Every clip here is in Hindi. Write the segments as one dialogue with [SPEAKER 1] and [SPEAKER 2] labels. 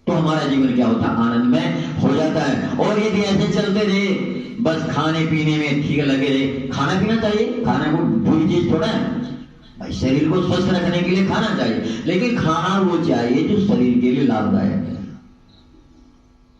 [SPEAKER 1] तो हमारा जीवन क्या होता है, आनंदमय हो जाता है। और यदि ऐसे चलते रहे, बस खाने पीने में ठीक लगे रहे, खाना पीना चाहिए, खाना को बुरी चीज थोड़ा है भाई, शरीर को स्वस्थ रखने के लिए खाना चाहिए, लेकिन खाना वो चाहिए जो शरीर के लिए लाभदायक है।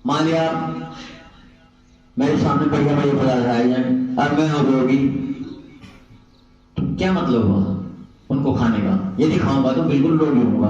[SPEAKER 1] मान लिया मेरे सामने बढ़िया बढ़िया पदार्थ आए जाए, अब मैं रोगी, तो क्या मतलब हुआ उनको खाने का? यदि खाऊंगा तो बिल्कुल रोगी होऊंगा।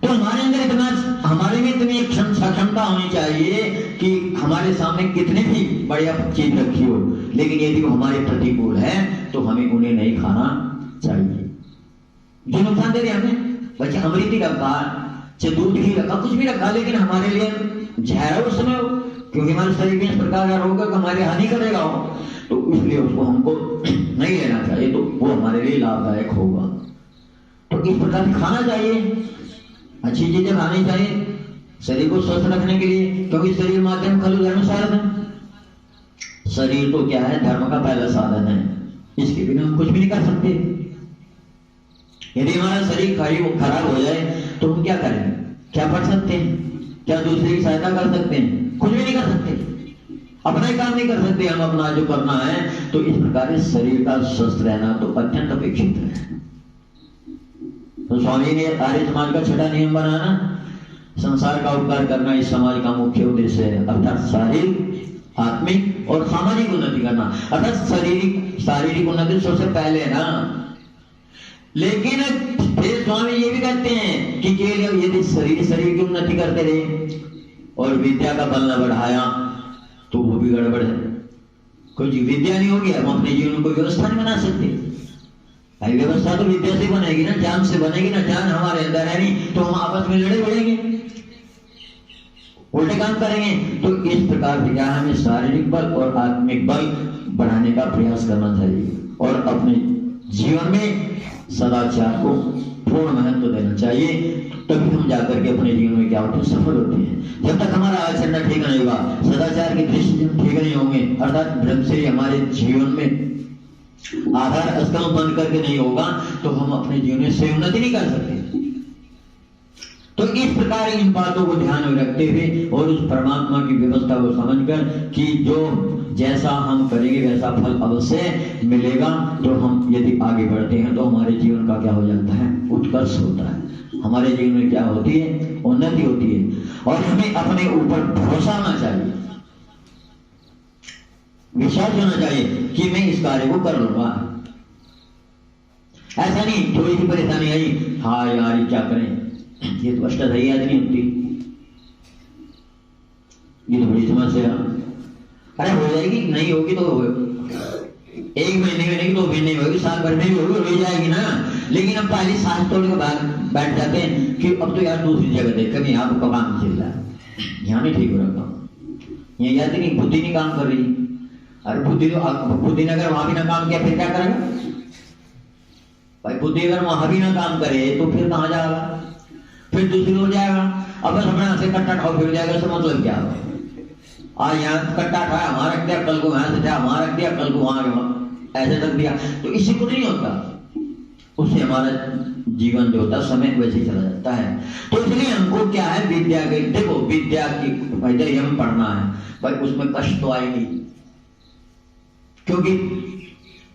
[SPEAKER 1] तो हमारे अंदर इतना, हमारे में इतनी क्षमता होनी चाहिए कि हमारे सामने कितने भी बढ़िया चीज रखी हो, लेकिन यदि वो हमारे प्रतिकूल है तो हमें उन्हें नहीं खाना चाहिए। जो नुकसान दे रहे हमें, बच्चे अमृति रखा, चाहे दूध ही रखा, कुछ भी रखा, लेकिन हमारे लिए जहर उस समय हो, क्योंकि हमारे शरीर में इस प्रकार का रोग हमारे हानि करेगा हो, तो इसलिए उसको हमको नहीं लेना चाहिए, तो वो हमारे लिए लाभदायक होगा। तो इस प्रकार खाना चाहिए, अच्छी चीजें खानी चाहिए शरीर को स्वस्थ रखने के लिए, क्योंकि शरीर माध्यम खलु धर्म साधन, शरीर तो क्या है, धर्म का पहला साधन है, इसके बिना हम कुछ भी नहीं कर सकते। यदि हमारा शरीर खराब हो जाए तो हम क्या करेंगे? क्या पढ़ सकते हैं? क्या दूसरे की सहायता कर सकते हैं? कुछ भी नहीं कर सकते, अपना ही काम नहीं कर सकते हम, अपना जो करना है। तो इस प्रकार शरीर का स्वस्थ रहना तो अत्यंत अपेक्षित है। तो स्वामी ने आर्य समाज का छठा नियम बनाना, संसार का उपकार करना इस समाज का मुख्य उद्देश्य है, अर्थात शारीरिक, आत्मिक और सामाजिक उन्नति करना। अर्थात शारीरिक उन्नति सबसे पहले ना, लेकिन फिर स्वामी ये भी कहते हैं कि केवल यदि शरीर की उन्नति करते रहे और विद्या का बल न बढ़ाया तो वो भी गड़बड़ है। कोई विद्या नहीं होगी, हम अपने जीवन को व्यवस्था नहीं बना सकते। भाई व्यवस्था तो विद्या से बनेगी ना, ज्ञान से बनेगी ना। ज्ञान हमारे अंदर है नहीं तो हम आपस में लड़े बढ़ेंगे, उल्टे काम करेंगे। तो इस प्रकार से क्या हमें शारीरिक बल और आत्मिक बल बढ़ाने का प्रयास करना चाहिए और अपने जीवन में सदाचार को पूर्ण महत्व देना चाहिए, तभी हम जाकर के अपने जीवन में क्या होते हैं, सफल होते हैं। जब तक हमारा आचरण ठीक नहीं होगा, सदाचार की दृष्टि ठीक नहीं होंगे, अर्थात ब्रह्मचर्य हमारे जीवन में आधार स्तंभ बंद करके नहीं होगा, तो हम अपने जीवन में से उन्नति नहीं कर सकते। तो इस प्रकार इन बातों को ध्यान में रखते हुए और उस परमात्मा की व्यवस्था को समझकर कि जो जैसा हम करेंगे वैसा फल अवश्य मिलेगा, तो हम यदि आगे बढ़ते हैं तो हमारे जीवन का क्या हो जाता है, उत्कर्ष होता है। हमारे जीवन में क्या होती है, उन्नति होती है। और हमें अपने ऊपर भरोसा होना चाहिए, विश्वास होना चाहिए कि मैं इस कार्य को कर लूंगा। ऐसा नहीं थोड़ी सी परेशानी आई, हाँ यार ये क्या करें, ये तो अष्टाध्यायी याद नहीं होती, ये तो बड़ी समस्या। अरे हो जाएगी, नहीं होगी तो एक महीने में नहीं, 2 महीने में होगी, साल भर में भी होगी, हो जाएगी ना। लेकिन हम पहले सांस तोड़ के बैठ जाते हैं कि अब तो यार दूसरी जगह देख, कभी यहाँ तो काम चल रहा है, यहाँ नहीं ठीक हो रहा, ये याद नहीं, बुद्धि नहीं काम कर रही। अरे बुद्धि ने अगर वहां भी ना काम किया फिर क्या करेगा भाई? बुद्धि अगर वहां भी ना काम करे तो फिर कहाँ जाएगा, फिर दूसरी हो जाएगा। अब बस अपने से कट्टा खाओ फिर जाएगा, इसका मतलब क्या है? आज यहाँ कट्टा खाया, वहां रख दिया, कल को यहाँ से जाया, वहां रख दिया, कल को वहां ऐसे रख दिया, तो इससे कुछ नहीं होता। उससे हमारा जीवन जो होता है समय वैसे ही चला जाता है। तो इसलिए हमको क्या है, विद्या के, देखो विद्या की वैसे हमें पढ़ना है भाई, उसमें कष्ट तो आएगी, क्योंकि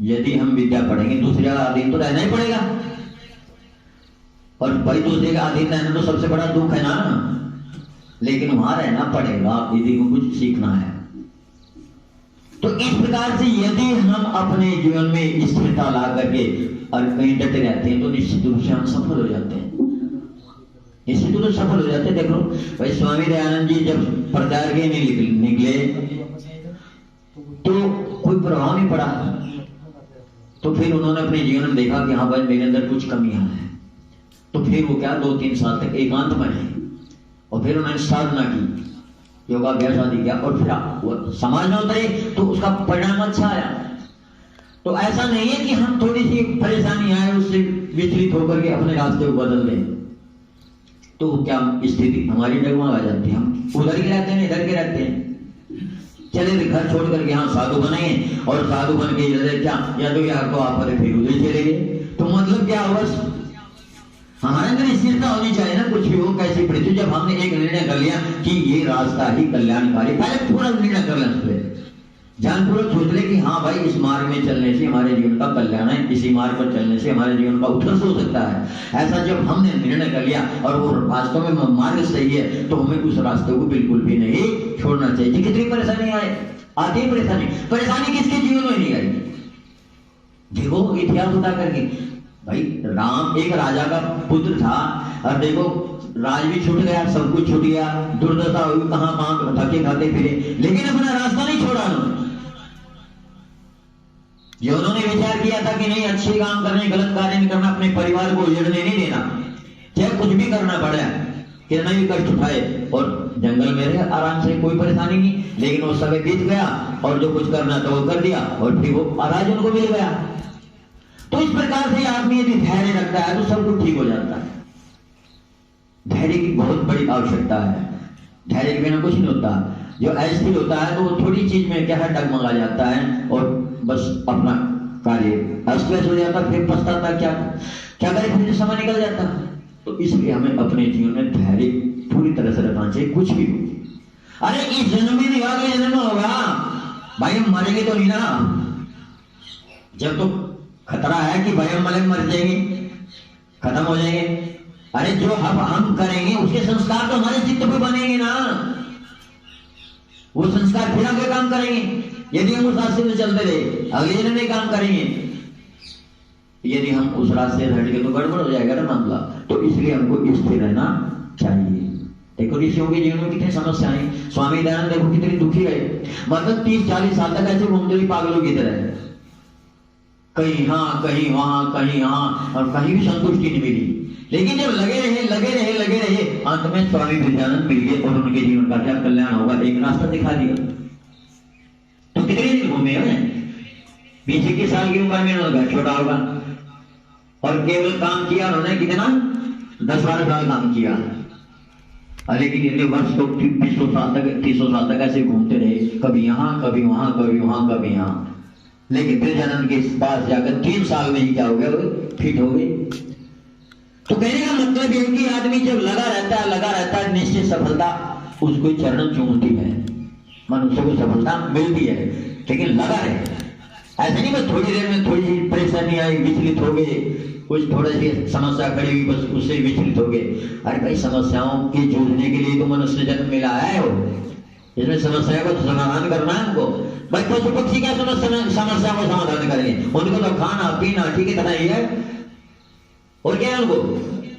[SPEAKER 1] यदि हम विद्या पढ़ेंगे दूसरे का अधीन तो रहना ही पड़ेगा, और भाई दूसरे का अधीन रहना तो सबसे बड़ा दुख है ना। लेकिन वहां रहना पड़ेगा यदि को कुछ सीखना है। तो इस प्रकार से यदि हम अपने जीवन में स्थिरता ला करके और कहीं डटे रहते हैं तो निश्चित रूप से हम सफल हो जाते हैं, निश्चित रूप से सफल हो जाते हैं। देखो भाई स्वामी दयानंद जी जब प्रचार के लिए निकले तो कोई प्रभाव नहीं पड़ा, तो फिर उन्होंने अपने जीवन में देखा कि हाँ भाई मेरे अंदर कुछ कमियां हैं। तो फिर वो क्या 2-3 साल तक एकांत में रहे और फिर उन्होंने साधना की, योगाभ्यास आदि किया, और फिर समाज में उतरे तो उसका परिणाम अच्छा आया। तो ऐसा नहीं है कि हम थोड़ी सी परेशानी आए उससे विचलित होकर के अपने रास्ते को बदल दें, तो क्या स्थिति हमारी डगमगा जाती है, हम उधर के रहते हैं, इधर के रहते हैं। चले घर छोड़ करके यहाँ साधु बने और साधु बन के इधर क्या, या तो यहाँ को आप फिर उधर चले गए, तो मतलब क्या हुआ? हमारे अंदर स्थिरता होनी चाहिए ना, कुछ भी हो कैसी परिस्थिति, जब हमने एक निर्णय कर लिया कि ये रास्ता ही कल्याणकारी, पहले पूरा निर्णय कर लें, जानपूर्वक सोच ले कि हाँ भाई इस मार्ग में चलने से हमारे जीवन का कल्याण है, इसी मार्ग पर चलने से हमारे जीवन का उत्कर्ष हो सकता है। ऐसा जब हमने निर्णय कर लिया और वो वास्तव में मार्ग सही है तो हमें उस रास्ते को बिल्कुल भी नहीं छोड़ना चाहिए। कितनी परेशानी आती है, परेशानी किसके जीवन में नहीं आई? देखो इतिहास उठा करके, भाई राम एक राजा का पुत्र था और देखो राज भी छूट गया, सब कुछ छूट गया, दुर्दशा हुई, कहां धक्के खाते फिरे, लेकिन अपना रास्ता नहीं छोड़ा उन्होंने। जो उन्होंने विचार किया था कि नहीं अच्छे काम करने, गलत कार्य नहीं करना, अपने परिवार को उजड़ने नहीं देना, चाहे कुछ भी करना पड़े, कितना भी कष्ट उठाए, और जंगल में रहे आराम से, कोई परेशानी नहीं। लेकिन वो समय बीत गया और जो कुछ करना था वो कर दिया और फिर वो राज उनको मिल गया। तो इस प्रकार से आदमी यदि धैर्य रखता है तो सब कुछ ठीक हो जाता है। धैर्य की बहुत बड़ी आवश्यकता है, धैर्य के बिना कुछ नहीं होता। जो अस्थिर होता है तो वो थोड़ी चीज में क्या है डगमगा जाता है और बस अपना कार्य अस्त व्यस्त हो जाता, फिर पछताता क्या करे, फिर समय निकल जाता। तो इसलिए हमें अपने जीवन में धैर्य पूरी तरह से रखना चाहिए, कुछ भी हो। अरे इस जन्म में नहीं, अगले जन्म में होगा भाई, हम मरेंगे तो नहीं ना। जब तो खतरा है कि भाई हम मर जाएंगे, खत्म हो जाएंगे। अरे जो हम करेंगे उसके संस्कार तो हमारे चित्त पे बनेंगे ना, वो संस्कार फिर आगे काम करेंगे। यदि हम उस रास्ते में चलते रहे अगले जन्म में काम करेंगे, यदि हम उस रास्ते से हटके तो गड़बड़ हो जाएगा ना मामला। तो इसलिए हमको स्थिर रहना चाहिए। देखो ऋषियों के जीवन में कितनी समस्याएं, स्वामी दयानंद देखो कितनी दुखी रहे, मतलब 30-40 साल तक ऐसे घूमते हुए पागलों की तरह, कहीं हाँ कहीं वहां कहीं यहाँ, और कहीं भी संतुष्टि नहीं मिली। लेकिन जब लगे रहे अंत में स्वामी विद्यानंद मिल गए और उनके जीवन का क्या कल्याण होगा, एक रास्ता दिखा दिया। तो कितने दिन घूमे हैं, 20-21 साल की उम्र में उन्होंने छोटा होगा और केवल काम किया उन्होंने कितना 10-12 साल काम किया। लेकिन इतने वर्ष तो 300 साल तक ऐसे घूमते रहे, कभी यहाँ कभी वहां कभी वहां कभी यहाँ। लेकिन विद्यानंद के पास जाकर 3 साल में ही क्या हो गया, फिट हो गए। तो कहने का मतलब यह कि आदमी जब लगा रहता है निश्चित सफलता उसको चरण चूमती है, मनुष्य को सफलता मिलती है, लेकिन लगा रहे। ऐसे नहीं बस थोड़ी देर में थोड़ी सी परेशानी आई, विचलित हो गए, कुछ थोड़ी सी समस्या खड़ी हुई बस उससे विचलित हो गए। अरे भाई समस्याओं के जूझने के लिए तो मनुष्य जन्म मिला है, इसमें समस्या को समाधान करना है हमको। भाई पशु पक्षी क्या समस्या को समाधान करेंगे, उनको तो खाना पीना ठीक है तरह ही है और क्या है उनको,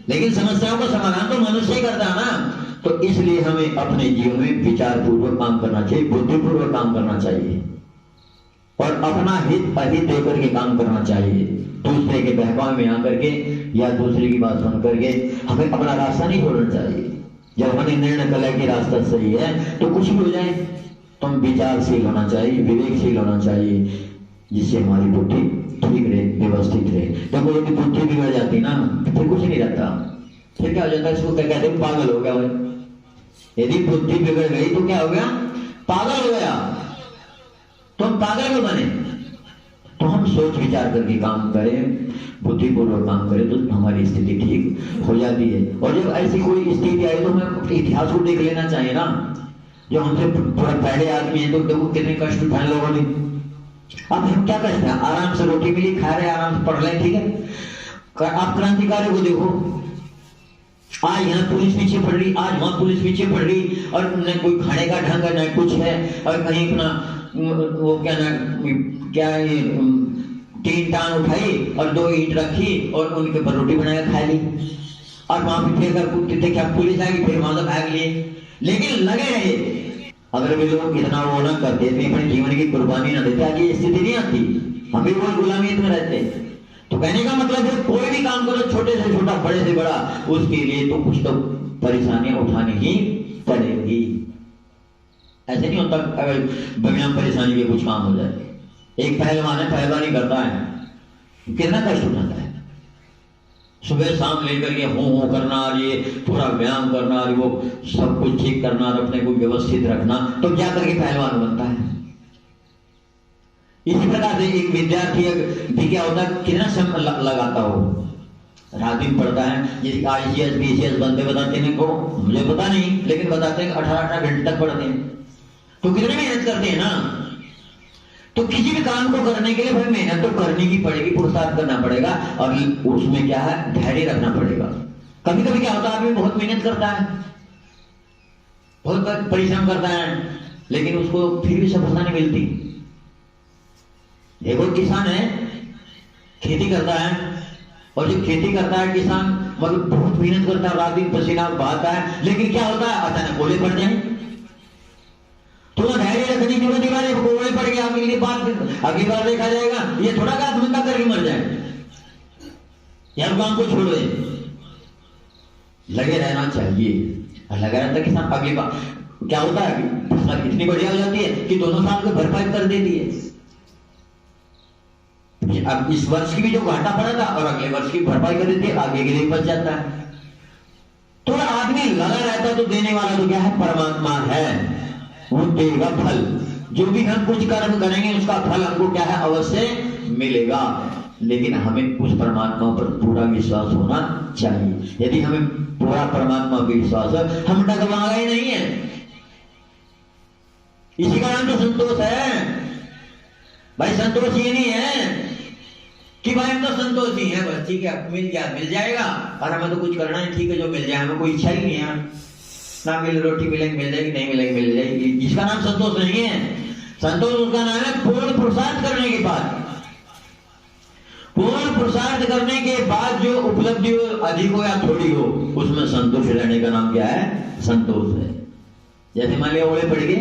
[SPEAKER 1] लेकिन समस्याओं का समाधान तो मनुष्य ही करता है ना। तो इसलिए हमें अपने जीवन में विचार पूर्वक काम करना चाहिए, बुद्धिपूर्वक काम करना चाहिए और अपना हित अहित देकर के काम करना चाहिए। दूसरे के बहकावे में आकर के या दूसरे की बात सुन करके हमें अपना रास्ता नहीं छोड़ना चाहिए। जब हमने निर्णय कर लिया कि रास्ता सही है तो कुछ भी हो जाए तो हम विचारशील होना चाहिए, विवेकशील होना चाहिए, जिससे हमारी बुद्धि ठीक रहे, व्यवस्थित रहे। देखो यदि बुद्धि बिगड़ जाती ना फिर कुछ नहीं रहता, फिर क्या हो जाता है, इसको क्या कहते हैं, पागल हो गया। यदि बुद्धि बिगड़ गई तो क्या हो गया, पागल हो गया। तो हम पागल क्यों बने? तो हम सोच विचार करके काम करें, बुद्धिपूर्वक काम करें तो हमारी स्थिति ठीक हो जाती है। और जब ऐसी कोई स्थिति आई तो हमें इतिहास को देख लेना चाहिए ना। जो हमसे थोड़ा पहले आदमी है तो देखो कितने कष्ट उठाए लोगों ने। अब हम क्या कष्ट है, आराम से रोटी मिली, खा रहे, आराम से पढ़ रहे, ठीक है। आप क्रांतिकारी को देखो, आज यहाँ पुलिस पीछे पड़ रही, आज वहां पुलिस पीछे पड़ रही, और न कोई खाने का ढंग है न कुछ है, और कहीं अपना वो क्या तीन टांग उठाई और 2 ईंट रखी और उनके ऊपर रोटी बनाकर खा ली, और वहां पे फिर कर कूदते थे, क्या पुलिस आएगी, फिर वहां से भाग लिए। लेकिन लगे रहे। अगर वे लोग इतना वो न करते, अपने जीवन की कुर्बानी न देते, आज ये स्थिति नहीं आती, हम भी वो गुलामियत में रहते। तो कहने का मतलब है कोई भी काम करो, छोटे से छोटा बड़े से बड़ा, उसके लिए तो कुछ तो परेशानियां उठानी ही पड़ेगी। ऐसे नहीं होता अगर बिना परेशानी के कुछ काम हो जाए। एक पहलवान है, पहलवानी करता है, कितना कष्ट उठाता है, सुबह शाम लेकर के हो करना, और ये पूरा व्यायाम करना, और वो सब कुछ ठीक करना और अपने को व्यवस्थित रखना, तो क्या करके पहलवान बनता है। इसी प्रकार से एक विद्यार्थी भी क्या होता है, कितना समय लगाता हो, रात दिन पढ़ता है, जैसे ICS BCS बनते बताते हैं को, मुझे पता नहीं, लेकिन बताते हैं 18-18 घंटे तक पढ़ते हैं। तो कितनी मेहनत करते हैं ना। तो किसी भी काम को करने के लिए भाई मेहनत तो करनी की पड़ेगी, पुरुषार्थ करना पड़ेगा, और उसमें क्या है, धैर्य रखना पड़ेगा। कभी कभी क्या होता है, आदमी बहुत मेहनत करता है, बहुत परिश्रम करता है, लेकिन उसको फिर भी सफलता नहीं मिलती। एक और किसान है, खेती करता है, और जो खेती करता है किसान, मतलब बहुत मेहनत करता है, रात दिन पसीना बहाता है, लेकिन क्या होता है, अचानक ओले पड़ जाए तो धैर्य रखने की जरूरत है। ओले पड़ गया, अगली बार देखा जाएगा, ये थोड़ा का धंधा करके मर जाए या काम को छोड़ दे। लगे रहना चाहिए, लगा रहता है किसान। अगली बार क्या होता है, फसल इतनी बढ़िया हो जाती है कि दोनों साल को भरपाई कर देती है। अब इस वर्ष की भी जो घाटा पड़ा था और अगले वर्ष की भरपाई कर देती है, आगे के लिए बच जाता है। तो आदमी लगा रहता है, तो देने वाला तो क्या है, परमात्मा है, वो देगा फल। जो भी हम कुछ कर्म करेंगे उसका फल हमको क्या है, अवश्य मिलेगा। लेकिन हमें उस परमात्मा पर पूरा विश्वास होना चाहिए। यदि हमें पूरा परमात्मा पर विश्वास है, हम डगमगा ही नहीं है। इसी का नाम तो संतोष है भाई। संतोष ये नहीं है कि भाई हम तो संतोषी हैं, बस ठीक है, मिल जाएगा, और हमें तो कुछ करना नहीं, ठीक है, जो मिल जाए, हमें कोई इच्छा ही नहीं है, ना मिले रोटी मिलेगी मिल जाएगी, नहीं मिलेगी मिल जाएगी। इसका नाम संतोष नहीं है। संतोष उसका नाम है पूर्ण पुरुषार्थ करने के बाद। पूर्ण पुरुषार्थ करने के बाद जो उपलब्धि हो, अधिक हो या थोड़ी हो, उसमें संतोष रहने का नाम क्या है, संतोष है। जैसे मान लिया ओले पड़ गए,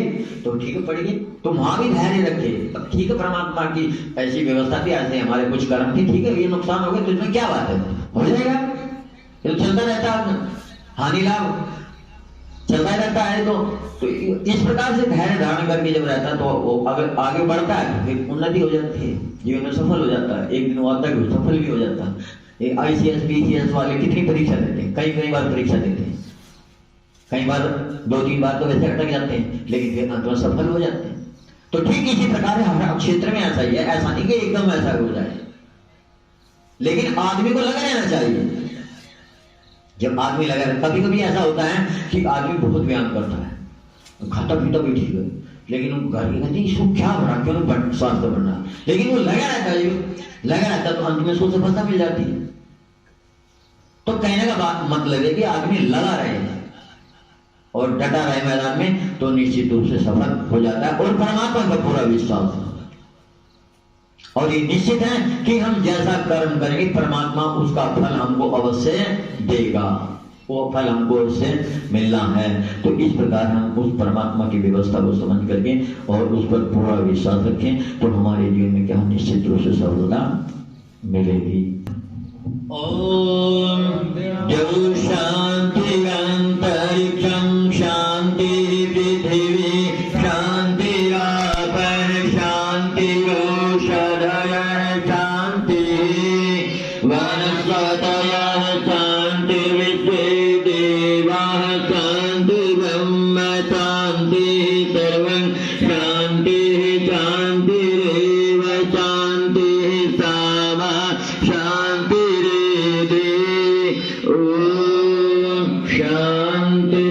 [SPEAKER 1] तो ठीक है पड़ गए, तो वहां भी धैर्य रखे। अब ठीक है, परमात्मा की ऐसी व्यवस्था थी, ऐसे हमारे कुछ कर्म थी, ठीक है, ये नुकसान हो गया, तो इसमें क्या बात है, हो जाएगा, ये तो चलता रहता है, हानि लाभ चलता रहता है। तो इस प्रकार से धैर्य धारण करके जब रहता है, तो वो अगर आगे बढ़ता है, फिर उन्नति हो जाती है, जीवन में सफल हो जाता है। एक दिन वो आता है, सफल भी हो जाता है। ICS BCS वाले कितनी परीक्षा देते हैं, कई बार परीक्षा देते हैं, कई बार 2-3 बार तो वैसे अटक जाते हैं, लेकिन फिर अंत में सफल हो जाते हैं। तो ठीक इसी प्रकार हमारा क्षेत्र में ऐसा ही है। ऐसा नहीं कि एकदम ऐसा हो जाए, लेकिन आदमी को लगा रहना चाहिए। जब आदमी लगा रहता, कभी कभी ऐसा होता है कि आदमी बहुत व्यायाम करता है, खाता पीता भी ठीक है, लेकिन वो घर के कहते हैं इसको क्या बढ़ा, क्यों स्वास्थ्य बढ़ना, लेकिन वो लगा रहता है, लगा रहता है, तो अंत में उसको सफलता मिल जाती है। तो कहने का बात मतलब है कि आदमी लगा रहे और डटा रहे मैदान में, तो निश्चित रूप से सफल हो जाता है, और परमात्मा का पूरा विश्वास है। और ये निश्चित है कि हम जैसा कर्म करेंगे, परमात्मा उसका फल हमको अवश्य देगा, वो फल हमको उससे मिलना है। तो इस प्रकार हम उस परमात्मा की व्यवस्था को समझ करके और उस पर पूरा विश्वास रखें, तो हमारे जीवन में क्या निश्चित रूप से सफलता मिलेगी। ओम जय शांति अंतरिक्षं शांति पृथ्वी शांति पर शांति औषधय शांति वनस्पतयः शांति विश्वे देवाः शांति ब्रह्म शांति सर्वं शांति शांतिरेव शांति सामा शांति शांति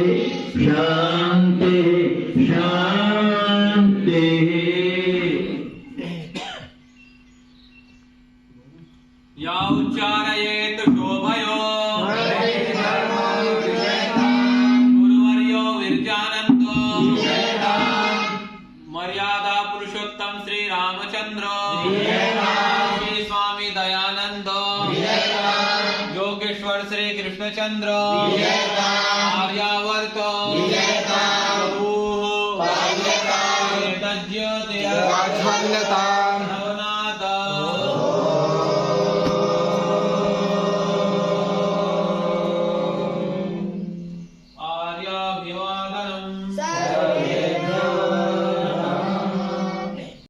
[SPEAKER 1] शांति शांति।
[SPEAKER 2] या उच्चारयेत शोभयो गुरुवर्यो विरजानंदो मर्यादा पुरुषोत्तम श्री रामचंद्र श्री स्वामी दयानंदो योगेश्वर श्री कृष्णचंद्र आर्यावर्त प्रभु